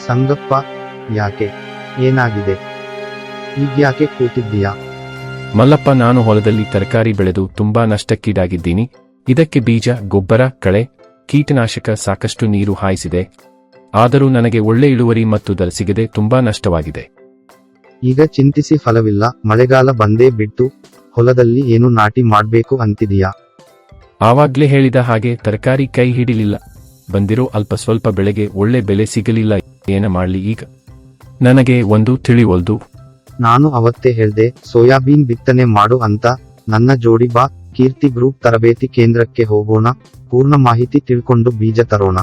ಸಂಗಪ್ಪ, ಯಾಕೆ? ಏನಾಗಿದೆ? ಈಗ್ಯಾಕೆ ಕೂತಿದ್ದೀಯಾ? ಮಲ್ಲಪ್ಪ, ನಾನು ಹೊಲದಲ್ಲಿ ತರಕಾರಿ ಬೆಳೆದು ತುಂಬಾ ನಷ್ಟಕ್ಕೀಡಾಗಿದ್ದೀನಿ. ಇದಕ್ಕೆ ಬೀಜ, ಗೊಬ್ಬರ, ಕಳೆ, ಕೀಟನಾಶಕ, ಸಾಕಷ್ಟು ನೀರು ಹಾಯಿಸಿದೆ. ಆದರೂ ನನಗೆ ಒಳ್ಳೆ ಇಳುವರಿ ಮತ್ತು ದರ ಸಿಗದೆ ತುಂಬಾ ನಷ್ಟವಾಗಿದೆ. ಈಗ ಚಿಂತಿಸಿ ಫಲವಿಲ್ಲ. ಮಳೆಗಾಲ ಬಂದೇ ಬಿಟ್ಟು, ಹೊಲದಲ್ಲಿ ಏನು ನಾಟಿ ಮಾಡ್ಬೇಕು ಅಂತಿದೀಯಾ? ಆವಾಗ್ಲೇ ಹೇಳಿದ ಹಾಗೆ ತರಕಾರಿ ಕೈ ಹಿಡಿಲಿಲ್ಲ. ಬಂದಿರೋ ಅಲ್ಪ ಸ್ವಲ್ಪ ಬೆಳೆಗೆ ಒಳ್ಳೆ ಬೆಲೆ ಸಿಗಲಿಲ್ಲ. ಏನ ಮಾಡ್ಲಿ ಈಗ? ನನಗೆ ಒಂದು ತಿಳಿವಲ್ದು. ನಾನು ಅವತ್ತೇ ಹೇಳ್ದೆ ಸೋಯಾಬೀನ್ ಬಿತ್ತನೆ ಮಾಡು ಅಂತ. ನನ್ನ ಜೋಡಿ ಬಾ, ಕೀರ್ತಿ ಗ್ರೂಪ್ ತರಬೇತಿ ಕೇಂದ್ರಕ್ಕೆ ಹೋಗೋಣ, ಪೂರ್ಣ ಮಾಹಿತಿ ತಿಳ್ಕೊಂಡು ಬೀಜ ತರೋಣ.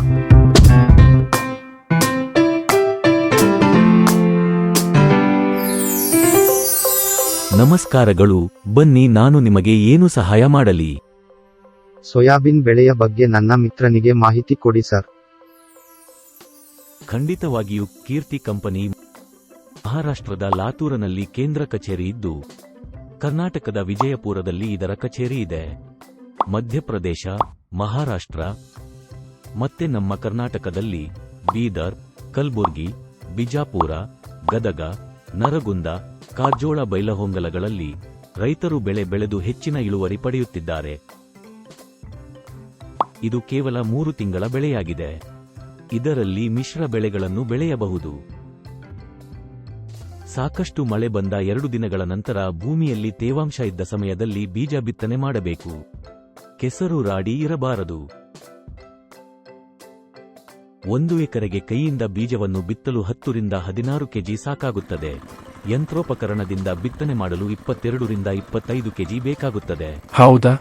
ನಮಸ್ಕಾರಗಳು, ಬನ್ನಿ ನಾನು ನಿಮಗೆ ಏನು ಸಹಾಯ ಮಾಡಲಿ? ಸೋಯಾಬೀನ್ ಬೆಳೆಯ ಬಗ್ಗೆ ನನ್ನ ಮಿತ್ರನಿಗೆ ಮಾಹಿತಿ ಕೊಡಿ ಸರ್. ಖಂಡಿತವಾಗಿಯೂ. ಕೀರ್ತಿ ಕಂಪನಿ ಮಹಾರಾಷ್ಟ್ರದ ಲಾತೂರನಲ್ಲಿ ಕೇಂದ್ರ ಕಚೇರಿ ಇದ್ದು, ಕರ್ನಾಟಕದ ವಿಜಯಪುರದಲ್ಲಿ ಇದರ ಕಚೇರಿ ಇದೆ. ಮಧ್ಯಪ್ರದೇಶ, ಮಹಾರಾಷ್ಟ್ರ ಮತ್ತೆ ನಮ್ಮ ಕರ್ನಾಟಕದಲ್ಲಿ ಬೀದರ್, ಕಲಬುರ್ಗಿ, ಬಿಜಾಪುರ, ಗದಗ, ನರಗುಂದ, ಕಾರಜೋಳ, ಬೈಲಹೊಂಗಲಗಳಲ್ಲಿ ರೈತರು ಬೆಳೆ ಬೆಳೆದು ಹೆಚ್ಚಿನ ಇಳುವರಿ ಪಡೆಯುತ್ತಿದ್ದಾರೆ. ಇದು ಕೇವಲ 3 ತಿಂಗಳ ಬೆಳೆಯಾಗಿದೆ. ಇದರಲ್ಲಿ ಮಿಶ್ರ ಬೆಳೆಗಳನ್ನು ಬೆಳೆಯಬಹುದು. ಸಾಕಷ್ಟು ಮಳೆ ಬಂದ 2 ದಿನಗಳ ನಂತರ ಭೂಮಿಯಲ್ಲಿ ತೇವಾಂಶ ಇದ್ದ ಸಮಯದಲ್ಲಿ ಬೀಜ ಬಿತ್ತನೆ ಮಾಡಬೇಕು. ಕೆಸರು ರಾಡಿ ಇರಬಾರದು. 1 ಎಕರೆಗೆ ಕೈಯಿಂದ ಬೀಜವನ್ನು ಬಿತ್ತಲು 10 ರಿಂದ 16 ಕೆಜಿ ಸಾಕಾಗುತ್ತದೆ. ಯಂತ್ರೋಪಕರಣದಿಂದ ಬಿತ್ತನೆ ಮಾಡಲು 22 ರಿಂದ 25 ಕೆಜಿ ಬೇಕಾಗುತ್ತದೆ. ಹೌದಾ?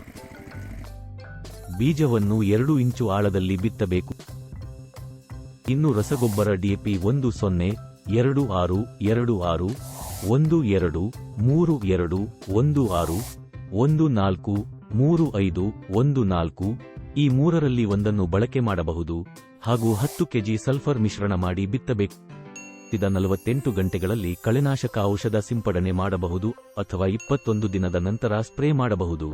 ಬೀಜವನ್ನು 2 ಇಂಚು ಆಳದಲ್ಲಿ ಬಿತ್ತಬೇಕು. ಇನ್ನು ರಸಗೊಬ್ಬರ ಡಿಎಪಿ 10, 26, 26, 12, 32, 16, 14, 35, 14 ಈ 3ರಲ್ಲಿ ಒಂದನ್ನು ಬಳಕೆ ಮಾಡಬಹುದು. ಹಾಗೂ 10 ಕೆಜಿ ಸಲ್ಫರ್ ಮಿಶ್ರಣ ಮಾಡಿ ಬಿತ್ತಬೇಕು. 48 ಗಂಟೆಗಳಲ್ಲಿ ಕಳೆನಾಶಕ ಔಷಧ ಸಿಂಪಡಣೆ ಮಾಡಬಹುದು ಅಥವಾ 21 ದಿನದ ನಂತರ ಸ್ಪ್ರೇ ಮಾಡಬಹುದು.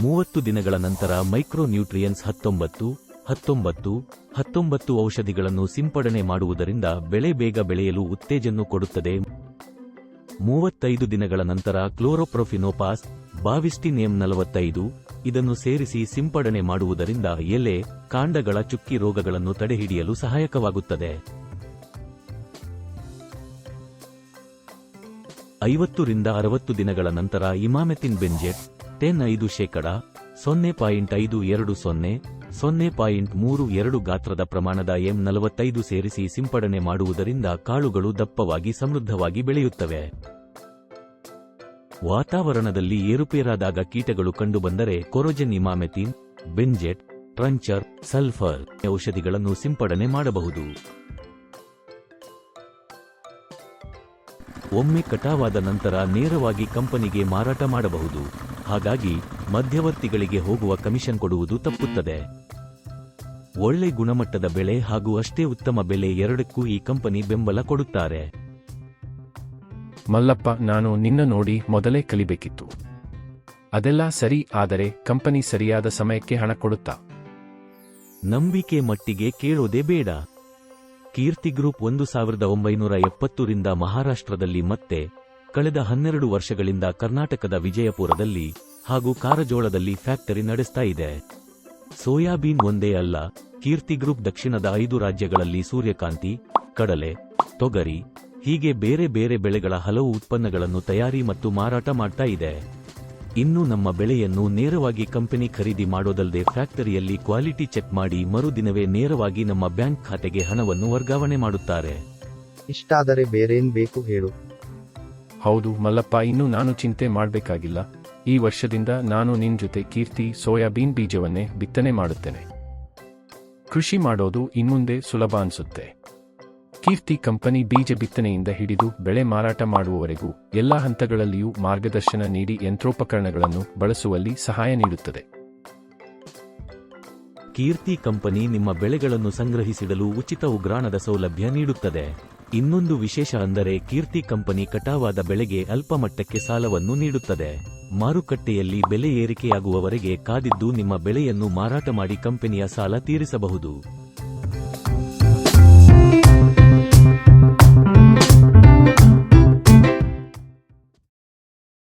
30 ದಿನಗಳ ನಂತರ ಮೈಕ್ರೋ ನ್ಯೂಟ್ರಿಯನ್ಸ್ 19, 19, 19 ಔಷಧಿಗಳನ್ನು ಸಿಂಪಡಣೆ ಮಾಡುವುದರಿಂದ ಬೆಳೆ ಬೇಗ ಬೆಳೆಯಲು ಉತ್ತೇಜನ ಕೊಡುತ್ತದೆ. 35 ದಿನಗಳ ನಂತರ ಕ್ಲೋರೋಪ್ರೊಫಿನೋಪಾಸ್, ಬಾವಿಸ್ಟಿನ್ M45 ಇದನ್ನು ಸೇರಿಸಿ ಸಿಂಪಡಣೆ ಮಾಡುವುದರಿಂದ ಎಲೆ, ಕಾಂಡಗಳ ಚುಕ್ಕಿ ರೋಗಗಳನ್ನು ತಡೆಹಿಡಿಯಲು ಸಹಾಯಕವಾಗುತ್ತದೆ. 50 ರಿಂದ 60 ದಿನಗಳ ನಂತರ ಇಮಾಮೆಥಿನ್ ಬೆಂಜೆಟ್ 10-5%, 0.520, 0.32 ಗಾತ್ರದ ಪ್ರಮಾಣದ M45 ಸೇರಿಸಿ ಸಿಂಪಡಣೆ ಮಾಡುವುದರಿಂದ ಕಾಳುಗಳು ದಪ್ಪವಾಗಿ ಸಮೃದ್ಧವಾಗಿ ಬೆಳೆಯುತ್ತವೆ. ವಾತಾವರಣದಲ್ಲಿ ಏರುಪೇರಾದಾಗ ಕೀಟಗಳು ಕಂಡುಬಂದರೆ ಕೊರೋಜೆನ್, ಇಮಾಮೆಥಿನ್, ಬೆಂಜೆಟ್, ಟ್ರಂಚರ್, ಸಲ್ಫರ್ ಔಷಧಿಗಳನ್ನು ಸಿಂಪಡಣೆ ಮಾಡಬಹುದು. ಒಮ್ಮೆ ಕಟಾವಾದ ನಂತರ ನೇರವಾಗಿ ಕಂಪನಿಗೆ ಮಾರಾಟ ಮಾಡಬಹುದು. ಹಾಗಾಗಿ ಮಧ್ಯವರ್ತಿಗಳಿಗೆ ಹೋಗುವ ಕಮಿಷನ್ ಕೊಡುವುದು ತಪ್ಪುತ್ತದೆ. ಒಳ್ಳೆ ಗುಣಮಟ್ಟದ ಬೆಳೆ ಹಾಗೂ ಅಷ್ಟೇ ಉತ್ತಮ ಬೆಲೆ ಎರಡಕ್ಕೂ ಈ ಕಂಪನಿ ಬೆಂಬಲ ಕೊಡುತ್ತಾರೆ. ಮಲ್ಲಪ್ಪ, ನಾನು ನಿನ್ನ ನೋಡಿ ಮೊದಲೇ ಕಲಿಬೇಕಿತ್ತು. ಅದೆಲ್ಲ ಸರಿ, ಆದರೆ ಕಂಪನಿ ಸರಿಯಾದ ಸಮಯಕ್ಕೆ ಹಣ ಕೊಡುತ್ತಾ? ನಂಬಿಕೆ ಮಟ್ಟಿಗೆ ಕೇಳೋದೇ ಬೇಡ. ಕೀರ್ತಿ ಗ್ರೂಪ್ 1970 ರಿಂದ ಮಹಾರಾಷ್ಟ್ರದಲ್ಲಿ ಮತ್ತೆ ಕಳೆದ 12 ವರ್ಷಗಳಿಂದ ಕರ್ನಾಟಕದ ವಿಜಯಪುರದಲ್ಲಿ ಹಾಗೂ ಕಾರಜೋಳದಲ್ಲಿ ಫ್ಯಾಕ್ಟರಿ ನಡೆಸ್ತಾ ಇದೆ. ಸೋಯಾಬೀನ್ ಒಂದೇ ಅಲ್ಲ, ಕೀರ್ತಿ ಗ್ರೂಪ್ ದಕ್ಷಿಣದ 5 ರಾಜ್ಯಗಳಲ್ಲಿ ಸೂರ್ಯಕಾಂತಿ, ಕಡಲೆ, ತೊಗರಿ ಹೀಗೆ ಬೇರೆ ಬೇರೆ ಬೆಳೆಗಳ ಹಲವು ಉತ್ಪನ್ನಗಳನ್ನು ತಯಾರಿ ಮತ್ತು ಮಾರಾಟ ಮಾಡ್ತಾ ಇದೆ. ಇನ್ನು ನಮ್ಮ ಬೆಳೆಯನ್ನು ನೇರವಾಗಿ ಕಂಪನಿ ಖರೀದಿ ಮಾಡೋದಲ್ಲದೆ ಫ್ಯಾಕ್ಟರಿಯಲ್ಲಿ ಕ್ವಾಲಿಟಿ ಚೆಕ್ ಮಾಡಿ ಮರುದಿನವೇ ನೇರವಾಗಿ ನಮ್ಮ ಬ್ಯಾಂಕ್ ಖಾತೆಗೆ ಹಣವನ್ನು ವರ್ಗಾವಣೆ ಮಾಡುತ್ತಾರೆ. ಇಷ್ಟಾದರೆ ಬೇರೇನ್ ಬೇಕು ಹೇಳು? ಹೌದು ಮಲ್ಲಪ್ಪ, ಇನ್ನು ನಾನು ಚಿಂತೆ ಮಾಡಬೇಕಾಗಿಲ್ಲ. ಈ ವರ್ಷದಿಂದ ನಾನು ನಿನ್ ಜೊತೆ ಕೀರ್ತಿ ಸೋಯಾಬೀನ್ ಬೀಜವನ್ನೇ ಬಿತ್ತನೆ ಮಾಡುತ್ತೇನೆ. ಕೃಷಿ ಮಾಡೋದು ಇನ್ಮುಂದೆ ಸುಲಭ ಅನ್ಸುತ್ತೆ. ಕೀರ್ತಿ ಕಂಪನಿ ಬೀಜ ಬಿತ್ತನೆಯಿಂದ ಹಿಡಿದು ಬೆಳೆ ಮಾರಾಟ ಮಾಡುವವರೆಗೂ ಎಲ್ಲಾ ಹಂತಗಳಲ್ಲಿಯೂ ಮಾರ್ಗದರ್ಶನ ನೀಡಿ ಯಂತ್ರೋಪಕರಣಗಳನ್ನು ಬಳಸುವಲ್ಲಿ ಸಹಾಯ ನೀಡುತ್ತದೆ. ಕೀರ್ತಿ ಕಂಪನಿ ನಿಮ್ಮ ಬೆಳೆಗಳನ್ನು ಸಂಗ್ರಹಿಸಿಡಲು ಉಚಿತ ಉಗ್ರಾಣದ ಸೌಲಭ್ಯ ನೀಡುತ್ತದೆ. ಇನ್ನೊಂದು ವಿಶೇಷ ಅಂದರೆ ಕೀರ್ತಿ ಕಂಪನಿ ಕಟಾವಾದ ಬೆಳೆಗೆ ಅಲ್ಪ ಮಟ್ಟಕ್ಕೆ ಸಾಲವನ್ನು ನೀಡುತ್ತದೆ. ಮಾರುಕಟ್ಟೆಯಲ್ಲಿ ಬೆಲೆ ಏರಿಕೆಯಾಗುವವರೆಗೆ ಕಾದಿದ್ದು ನಿಮ್ಮ ಬೆಳೆಯನ್ನು ಮಾರಾಟ ಮಾಡಿ ಕಂಪನಿಯ ಸಾಲ ತೀರಿಸಬಹುದು.